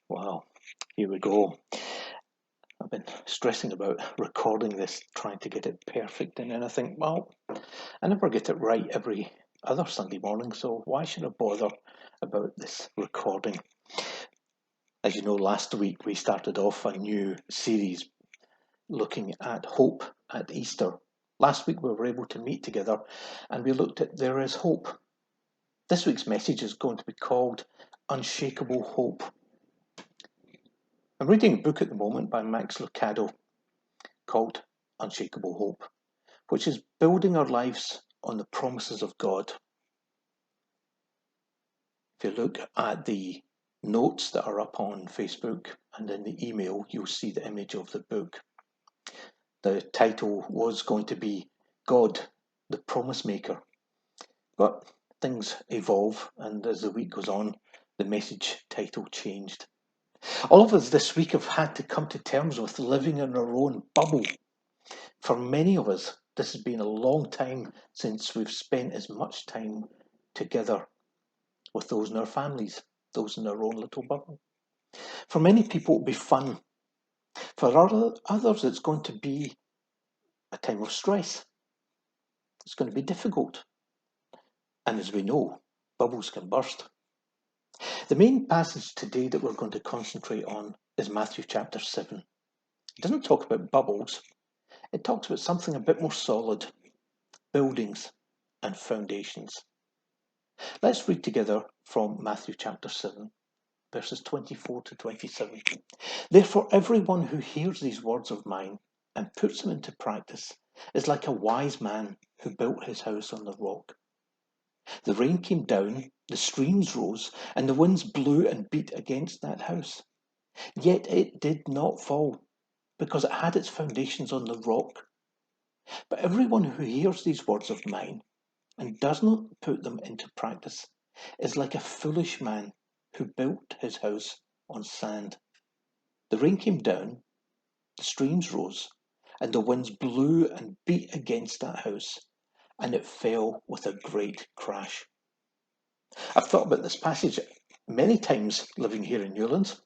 Wow, here we go. I've been stressing about recording this, trying to get it perfect, and then I think, well, I never get it right every other Sunday morning, so why should I bother about this recording? As you know, last week we started off a new series looking at hope at Easter. Last week we were able to meet together and we looked at There is Hope. This week's message is going to be called Unshakable Hope. I'm reading a book at the moment by Max Lucado called Unshakable Hope, which is building our lives on the promises of God. If you look at the notes that are up on Facebook and in the email, you'll see the image of the book. The title was going to be God, the Promise Maker. But things evolve, and as the week goes on, the message title changed. All of us this week have had to come to terms with living in our own bubble. For many of us, this has been a long time since we've spent as much time together with those in our families, those in our own little bubble. For many people, it'll be fun. For others, it's going to be a time of stress. It's going to be difficult. And as we know, bubbles can burst. The main passage today that we're going to concentrate on is Matthew chapter 7. It doesn't talk about bubbles. It talks about something a bit more solid, buildings and foundations. Let's read together from Matthew chapter 7, verses 24 to 27. Therefore, everyone who hears these words of mine and puts them into practice is like a wise man who built his house on the rock. The rain came down, the streams rose, and the winds blew and beat against that house. Yet it did not fall, because it had its foundations on the rock. But everyone who hears these words of mine and does not put them into practice is like a foolish man who built his house on sand. The rain came down, the streams rose, and the winds blew and beat against that house, and it fell with a great crash. I've thought about this passage many times living here in Newlands.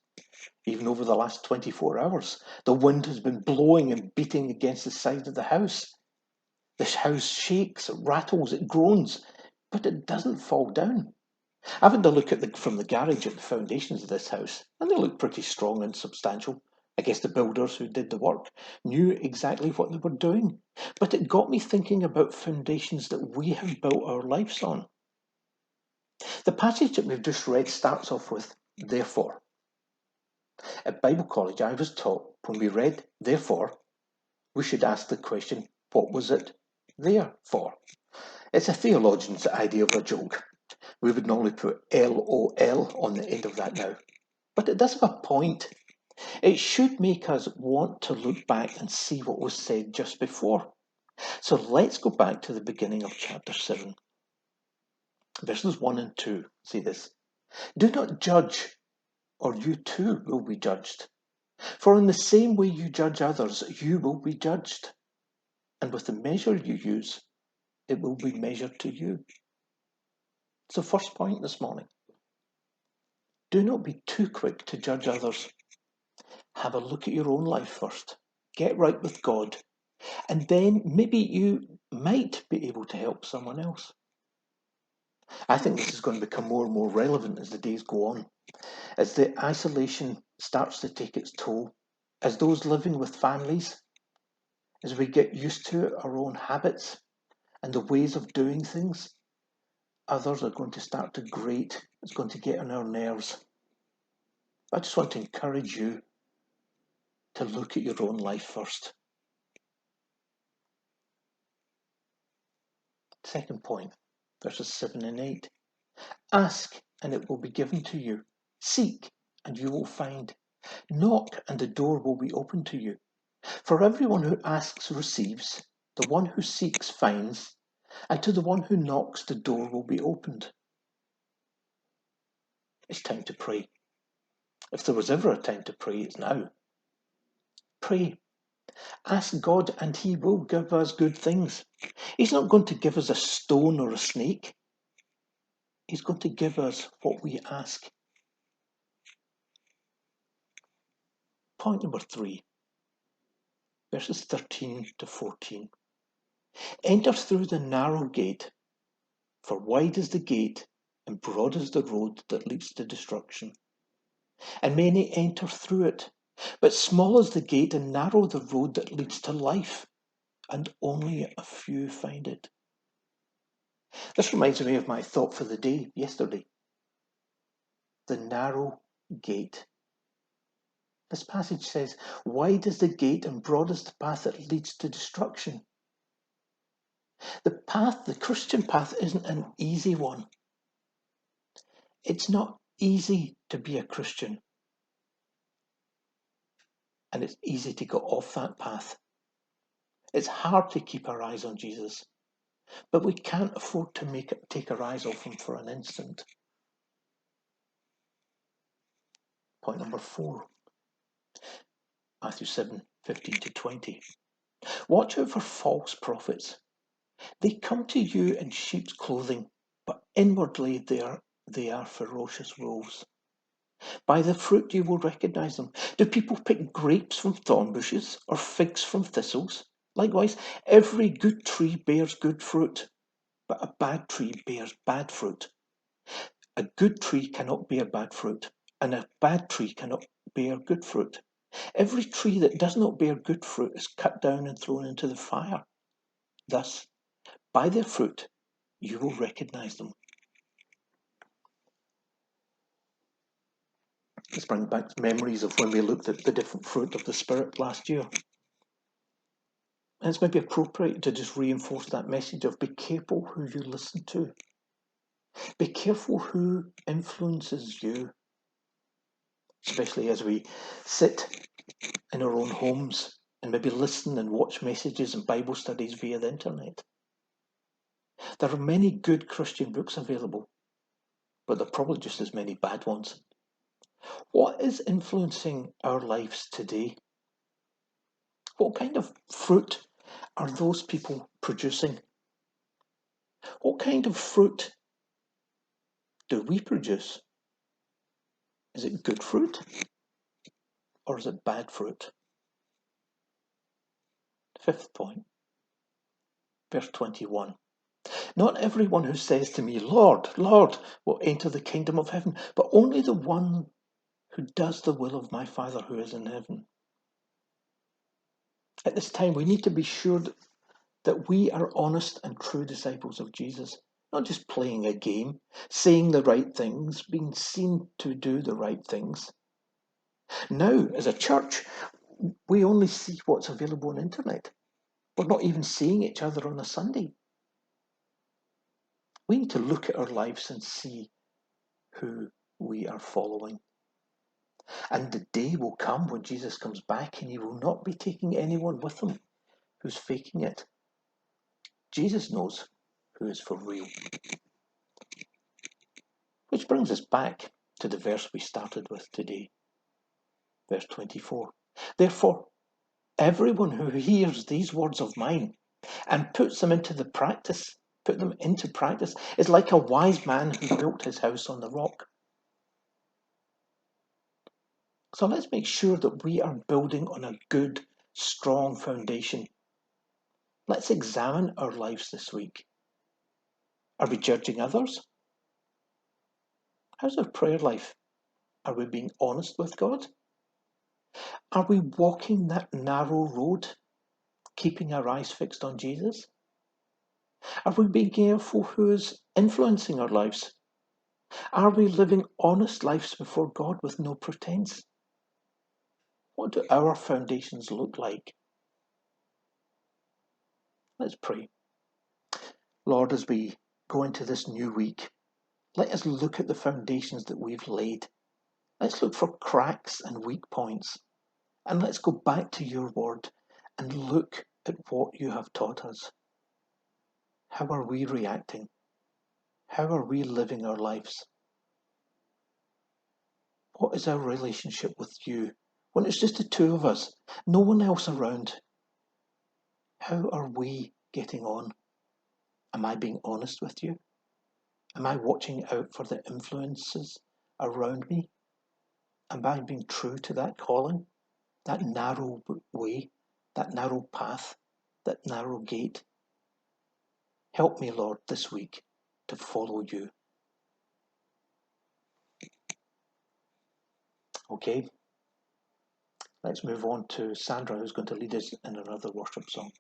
Even over the last 24 hours, the wind has been blowing and beating against the side of the house. This house shakes, it rattles, it groans, but it doesn't fall down. I've had a look from the garage at the foundations of this house, and they look pretty strong and substantial. I guess the builders who did the work knew exactly what they were doing. But it got me thinking about foundations that we have built our lives on. The passage that we've just read starts off with, therefore. At Bible college, I was taught when we read therefore, we should ask the question, what was it there for? It's a theologian's idea of a joke. We would normally put LOL on the end of that now. But it does have a point. It should make us want to look back and see what was said just before. So let's go back to the beginning of chapter 7. Verses 1 and 2 say this. Do not judge, or you too will be judged. For in the same way you judge others, you will be judged. And with the measure you use, it will be measured to you. It's the first point this morning. Do not be too quick to judge others. Have a look at your own life first. Get right with God. And then maybe you might be able to help someone else. I think this is going to become more and more relevant as the days go on. As the isolation starts to take its toll, as those living with families, as we get used to our own habits and the ways of doing things, others are going to start to grate. It's going to get on our nerves. I just want to encourage you to look at your own life first. Second point, verses 7 and 8. Ask, and it will be given to you. Seek, and you will find. Knock, and the door will be opened to you. For everyone who asks receives, the one who seeks finds, and to the one who knocks the door will be opened. It's time to pray. If there was ever a time to pray, it's now. Pray. Ask God and he will give us good things. He's not going to give us a stone or a snake. He's going to give us what we ask. Point number 3, verses 13 to 14. Enter through the narrow gate, for wide is the gate and broad is the road that leads to destruction, and many enter through it. But small is the gate and narrow the road that leads to life, and only a few find it. This reminds me of my thought for the day yesterday. The narrow gate. This passage says, wide is the gate and broad is the path that leads to destruction. The Christian path, isn't an easy one. It's not easy to be a Christian. And it's easy to go off that path. It's hard to keep our eyes on Jesus. But we can't afford to take our eyes off him for an instant. Point number 4. Matthew 7:15 to 20. Watch out for false prophets. They come to you in sheep's clothing, but inwardly they are ferocious wolves. By the fruit you will recognize them. Do people pick grapes from thorn bushes or figs from thistles? Likewise, every good tree bears good fruit, but a bad tree bears bad fruit. A good tree cannot bear bad fruit, and a bad tree cannot bear good fruit. Every tree that does not bear good fruit is cut down and thrown into the fire. Thus, by their fruit, you will recognize them. This brings back memories of when we looked at the different fruit of the Spirit last year. And it's maybe appropriate to just reinforce that message of be careful who you listen to. Be careful who influences you, especially as we sit in our own homes and maybe listen and watch messages and Bible studies via the internet. There are many good Christian books available, but there are probably just as many bad ones. What is influencing our lives today? What kind of fruit are those people producing? What kind of fruit do we produce? Is it good fruit or is it bad fruit? 5th point, verse 21. Not everyone who says to me, Lord, Lord, will enter the kingdom of heaven, but only the one who does the will of my Father who is in heaven. At this time, we need to be sure that we are honest and true disciples of Jesus, not just playing a game, saying the right things, being seen to do the right things. Now, as a church, we only see what's available on the internet. We're not even seeing each other on a Sunday. We need to look at our lives and see who we are following. And the day will come when Jesus comes back and he will not be taking anyone with him who's faking it. Jesus knows who is for real. Which brings us back to the verse we started with today. Verse 24. Therefore, everyone who hears these words of mine and puts them into practice is like a wise man who built his house on the rock. So let's make sure that we are building on a good, strong foundation. Let's examine our lives this week. Are we judging others? How's our prayer life? Are we being honest with God? Are we walking that narrow road, keeping our eyes fixed on Jesus? Are we being careful who is influencing our lives? Are we living honest lives before God with no pretense? What do our foundations look like? Let's pray. Lord, as we go into this new week, let us look at the foundations that we've laid. Let's look for cracks and weak points. And let's go back to your word and look at what you have taught us. How are we reacting? How are we living our lives? What is our relationship with you when it's just the two of us, no one else around? How are we getting on? Am I being honest with you? Am I watching out for the influences around me? Am I being true to that calling? that narrow way, that narrow path, that narrow gate. Help me, Lord, this week to follow you. Okay, let's move on to Sandra, who's going to lead us in another worship song.